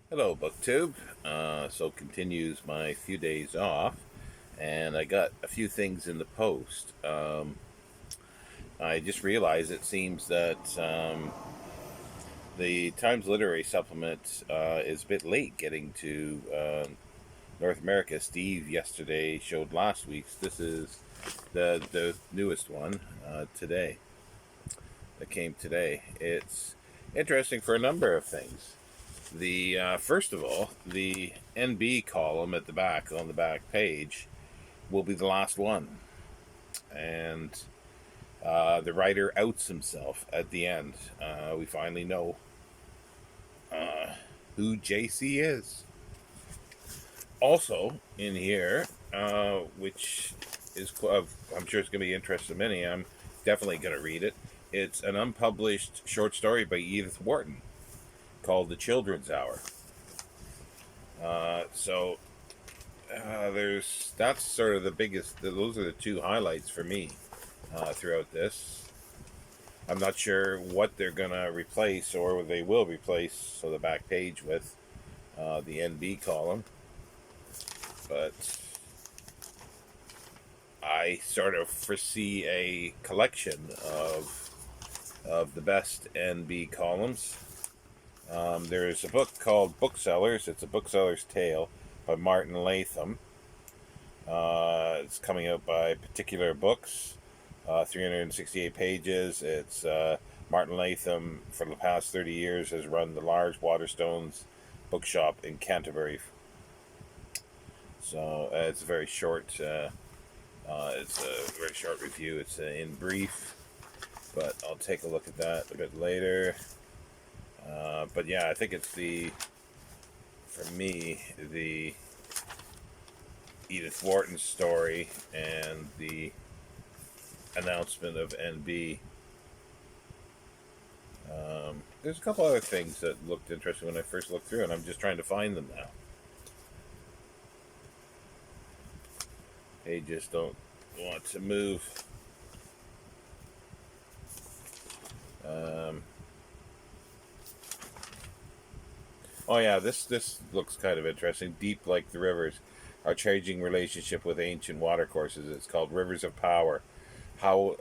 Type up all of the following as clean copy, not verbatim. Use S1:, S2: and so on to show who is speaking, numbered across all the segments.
S1: Hello, BookTube. So continues my few days off, and I got a few things in the post. I just realized it seems that the Times Literary Supplement is a bit late getting to North America. Steve yesterday showed last week's. This is the newest one today that came today. It's interesting for a number of things. The first of all, the NB column at the back on the back page will be the last one, and the writer outs himself at the end. We finally know who JC is. Also in here, which is I'm sure it's going to be interesting to many. I'm definitely going to read it. It's an unpublished short story by Edith Wharton called "The Children's Hour." There's that's sort of the biggest. Those are the two highlights for me throughout this. I'm not sure what they're gonna replace or they will replace. So the back page with the NB column, but I sort of foresee a collection of the best NB columns. There's a book called Booksellers. It's a bookseller's tale by Martin Latham. It's coming out by Particular Books, 368 pages. It's Martin Latham, for the past 30 years, has run the large Waterstones bookshop in Canterbury. So it's a very short. It's a very short review. It's in brief, but I'll take a look at that a bit later. But yeah, I think it's for me, the Edith Wharton story and the announcement of NB. There's a couple other things that looked interesting when I first looked through, and I'm just trying to find them now. They just don't want to move. Oh yeah, this looks kind of interesting. Deep like the rivers, our changing relationship with ancient watercourses. It's called Rivers of Power. How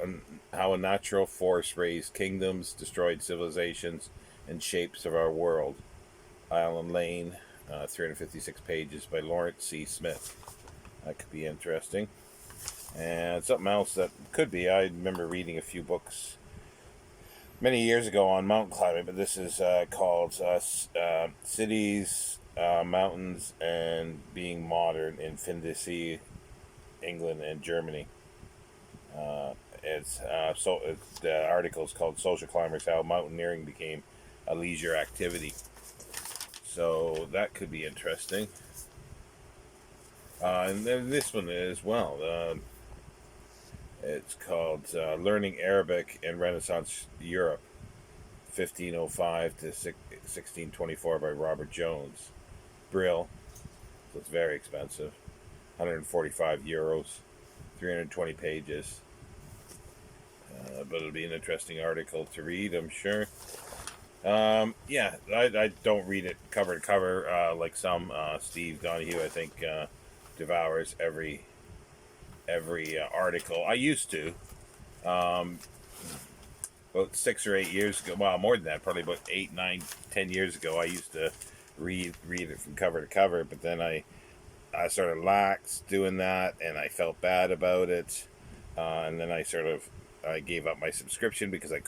S1: a natural force raised kingdoms, destroyed civilizations, and shapes of our world. Island Lane, 356 pages by Lawrence C. Smith. That could be interesting. And something else that could be, I remember reading a few books many years ago on mountain climbing, but this is called Cities, Mountains, and Being Modern in Findusy, England, and Germany. The article is called "Social Climbers: How Mountaineering Became a Leisure Activity." So that could be interesting. And then this one as well. It's called "Learning Arabic in Renaissance Europe, 1505 to 1624" by Robert Jones. Brill. So it's very expensive. €145, 320 pages. But it'll be an interesting article to read, I'm sure. I don't read it cover to cover like some. Steve Donahue, I think, devours every article. I used to. About 6 or 8 years ago, well, more than that, probably about 8, 9, 10 years ago, I used to read it from cover to cover, but then I sort of laxed doing that, and I felt bad about it, and then I gave up my subscription because I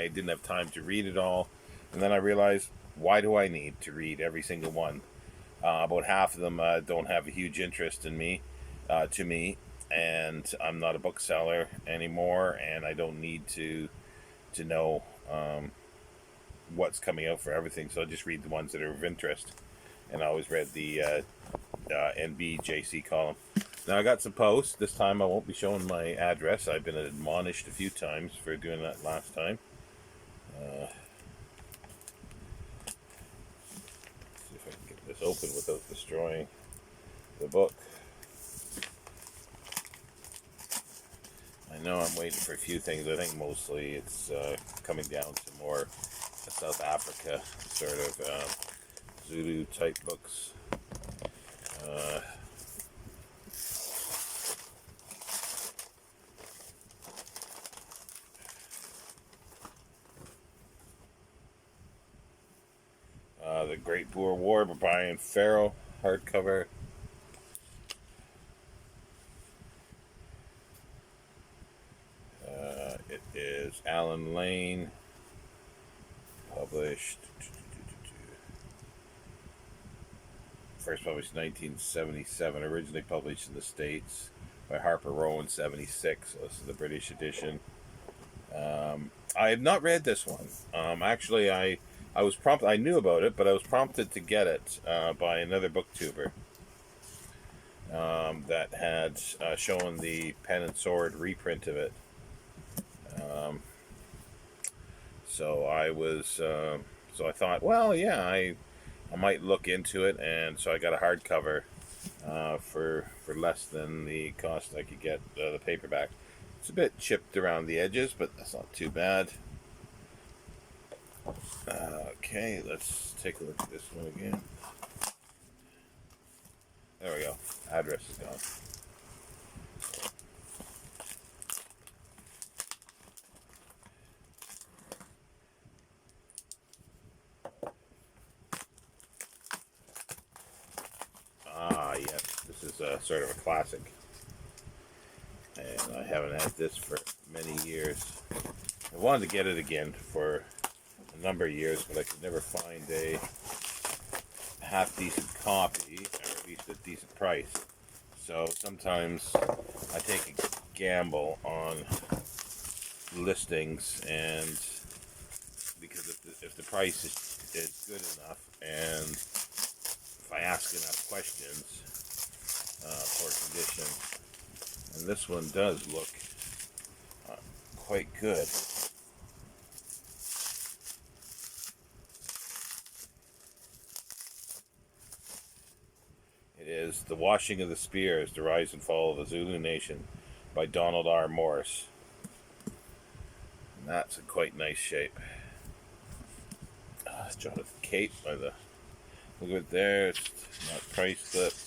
S1: didn't have time to read it all, and then I realized, why do I need to read every single one? About half of them don't have a huge interest in me, to me, and I'm not a bookseller anymore, and I don't need to know what's coming out for everything. So I just read the ones that are of interest, and I always read the NBJC column. Now I got some posts. This time I won't be showing my address. I've been admonished a few times for doing that last time. See if I can get this open without destroying the book. I know I'm waiting for a few things. I think mostly it's coming down to more South Africa sort of Zulu type books. The Great Boer War by Brian Farrell, hardcover. It is Alan Lane, published. First published in 1977, originally published in the States by Harper Row in 76. So this is the British edition. I have not read this one. Actually, I was prompted. I knew about it, but I was prompted to get it by another booktuber that had shown the Pen and Sword reprint of it. So I was. So I thought, well, yeah, I might look into it, and so I got a hardcover for less than the cost I could get the paperback. It's a bit chipped around the edges, but that's not too bad. Okay, let's take a look at this one again. There we go. Address is gone. Yes, this is sort of a classic. And I haven't had this for many years. I wanted to get it again for a number of years, but I could never find a half-decent copy, or at least a decent price. So sometimes I take a gamble on listings, and because if the price is good enough, and if I ask enough questions for condition, and this one does look quite good. It is The Washing of the Spears, The Rise and Fall of the Zulu Nation by Donald R. Morris. And that's in quite nice shape. It's Jonathan Cape by the... Look at it there, it's not price clipped.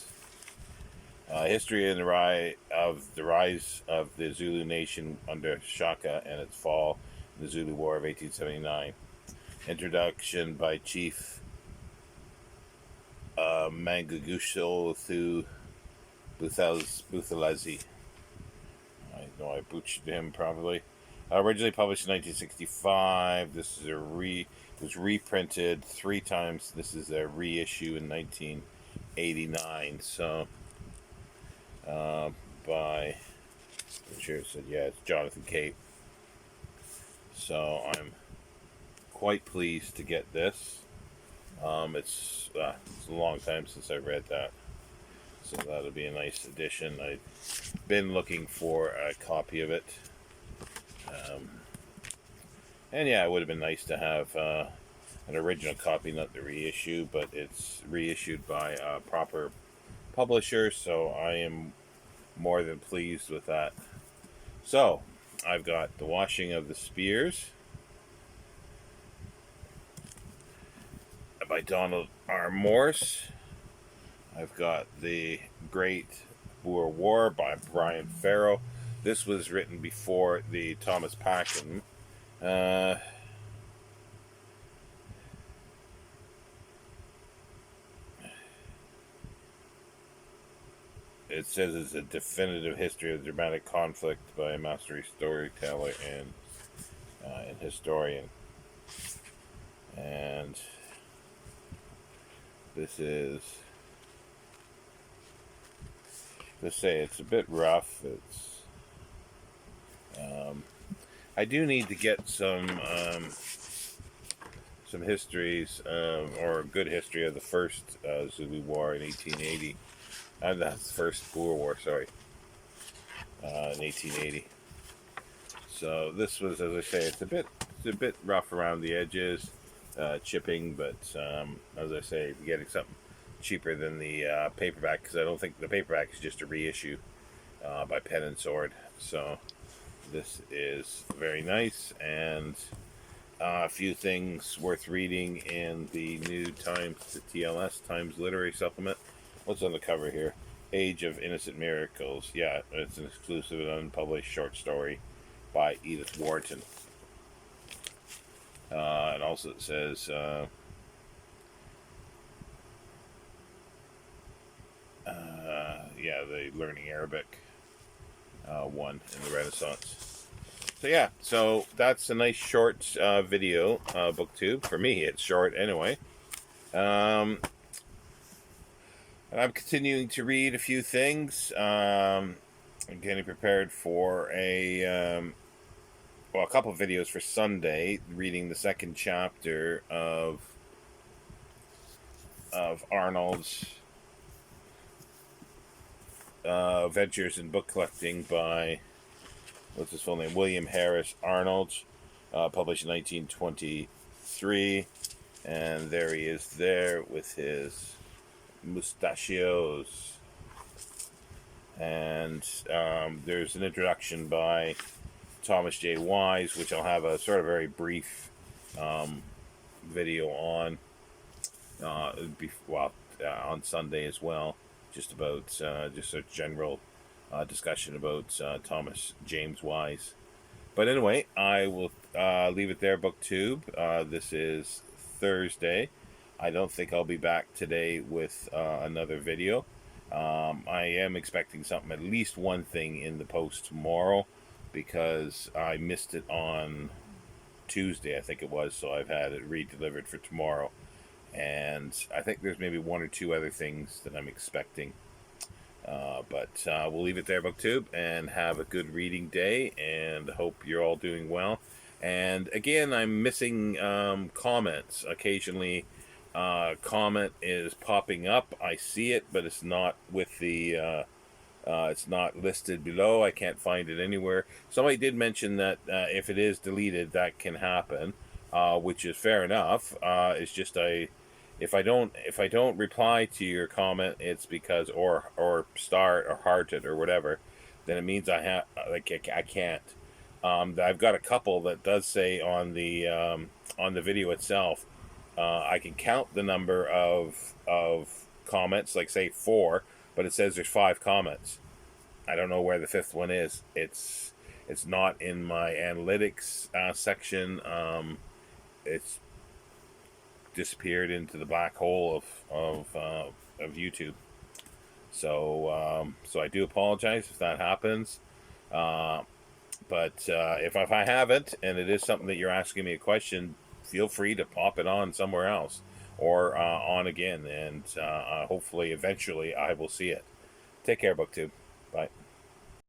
S1: History and the rise of the Zulu Nation under Shaka and its fall in the Zulu War of 1879. Introduction by Chief Mangagusho Buthelezi. I know I butchered him probably. Originally published in 1965. This is was reprinted 3 times. This is a reissue in 1989. So, by, I'm sure it said, yeah, it's Jonathan Cape. So I'm quite pleased to get this. It's a long time since I read that, so that'll be a nice addition. I've been looking for a copy of it, and yeah, it would have been nice to have an original copy, not the reissue, but it's reissued by a proper publisher, so I am more than pleased with that. So I've got The Washing of the Spears by Donald R. Morris. I've got The Great Boer War by Brian Farrell. This was written before the Thomas Packham. It says it's a definitive history of dramatic conflict by a master storyteller and historian. And this is, let's say it's a bit rough. It's I do need to get some histories or a good history of the first Zulu War in 1880. That's the first Boer War, sorry, in 1880. So this was, as I say, it's a bit rough around the edges, chipping, but as I say, getting something cheaper than the paperback, because I don't think the paperback is just a reissue by Pen and Sword. So this is very nice, and A few things worth reading in the new Times, the TLS Times Literary Supplement. What's on the cover here? Age of Innocent Miracles. Yeah, it's an exclusive and unpublished short story by Edith Wharton. And also it says, yeah, the Learning Arabic one in the Renaissance. So yeah, so that's a nice short video, booktube. For me, it's short anyway. And I'm continuing to read a few things. I'm getting prepared for a couple of videos for Sunday, reading the second chapter of Arnold's Ventures in Book Collecting by, what's his full name? William Harris Arnold, published in 1923. And there he is there with his mustachios. And there's an introduction by Thomas J. Wise, which I'll have a sort of very brief video on on Sunday as well, just about just a general discussion about Thomas James Wise. But anyway, I will leave it there, BookTube. This is Thursday. I don't think I'll be back today with another video. I am expecting something, at least one thing in the post tomorrow, because I missed it on Tuesday, I think it was, so I've had it re-delivered for tomorrow. And I think there's maybe one or two other things that I'm expecting. But we'll leave it there, BookTube, and have a good reading day, and hope you're all doing well. And again, I'm missing comments. Occasionally, comment is popping up. I see it, but it's not with the... it's not listed below. I can't find it anywhere. Somebody did mention that if it is deleted, that can happen, which is fair enough. It's just if I don't reply to your comment, it's because or star or heart it or whatever, then it means I can't. I've got a couple that does say on the video itself. I can count the number of comments, like say 4. But it says there's 5 comments. I don't know where the 5th one is. It's not in my analytics section. It's disappeared into the black hole of YouTube. So I do apologize if that happens. But if I haven't, and it is something that you're asking me a question, feel free to pop it on somewhere else. Or on again, and hopefully eventually I will see it. Take care, BookTube. Bye.